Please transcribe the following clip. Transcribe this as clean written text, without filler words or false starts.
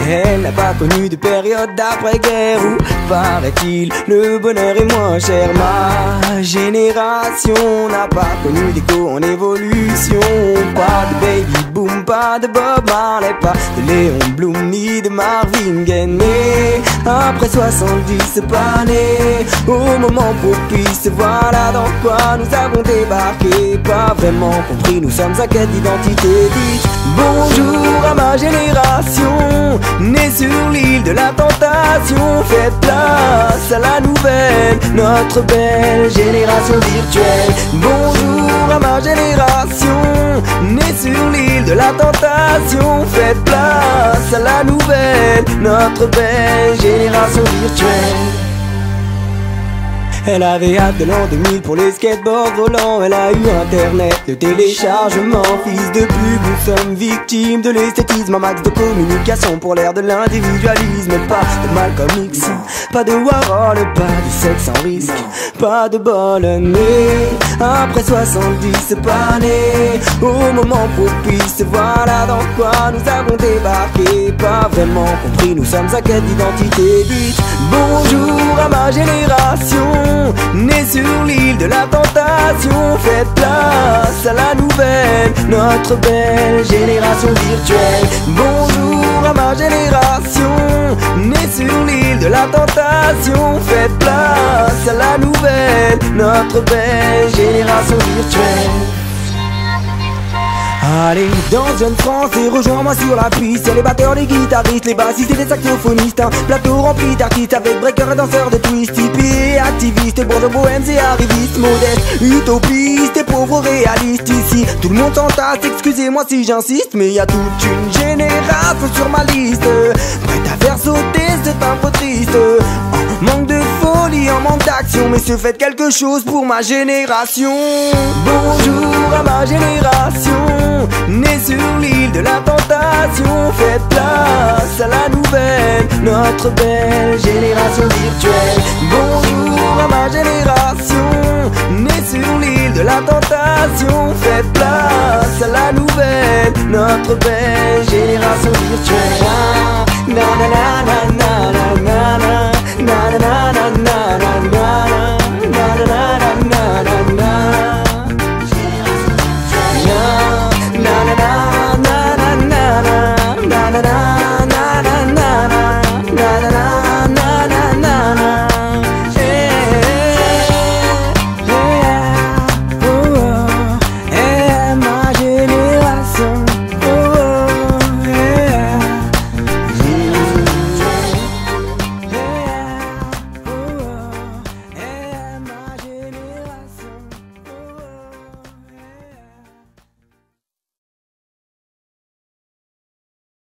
Elle n'a pas connu de période d'après-guerre où, paraît-il, le bonheur est moins cher. Ma génération n'a pas connu d'écho en évolution. Pas de baby boom, pas de Bob Marley, pas de Léon Blum ni de Marvin Gaye. Mais après 70 c'est pas né au moment propice. Voilà dans quoi nous avons débarqué. Pas vraiment compris, nous sommes à quête d'identité. Dites bonjour à ma génération, née sur l'île de la tentation. Faites place à la nouvelle, notre belle génération virtuelle. Bonjour à ma génération, née sur l'île de la tentation. Faites place à la nouvelle, notre belle génération virtuelle. Elle avait hâte de l'an 2000 pour les skateboards volants. Elle a eu internet, le téléchargement. Fils de pub, nous sommes victimes de l'esthétisme. Un max de communication pour l'ère de l'individualisme. Pas de Malcolm X, pas de Warhol, pas de sexe sans risque, pas de bol. Mais après 70 c'est pas né au moment propice. Voilà dans quoi nous avons débarqué. Pas vraiment compris, nous sommes à quête d'identité. Dites bonjour à ma génération, née sur l'île de la tentation. Faites place à la nouvelle, notre belle génération virtuelle. Bonjour à ma génération, née sur l'île de la tentation. Faites place à la nouvelle, notre belle génération virtuelle. Allez, dans Jeune France et rejoins-moi sur la piste. Y'a les batteurs, les guitaristes, les bassistes et les saxophonistes. Un plateau rempli d'artistes avec breakers et danseurs de twist. Hippies et activistes, bourgeois bohèmes et arrivistes. Modestes, utopistes et pauvres réalistes. Ici, tout le monde s'entasse, excusez-moi si j'insiste, mais y a toute une génération sur ma liste, prête à faire sauter cette info triste. En manque de folie, en manque d'action, mais se faites quelque chose pour ma génération. Bonjour à ma génération, née sur l'île de la tentation. Faites place à la nouvelle, notre belle génération virtuelle. Bonjour à ma génération, née sur l'île de la tentation. Faites place à la nouvelle, notre belle génération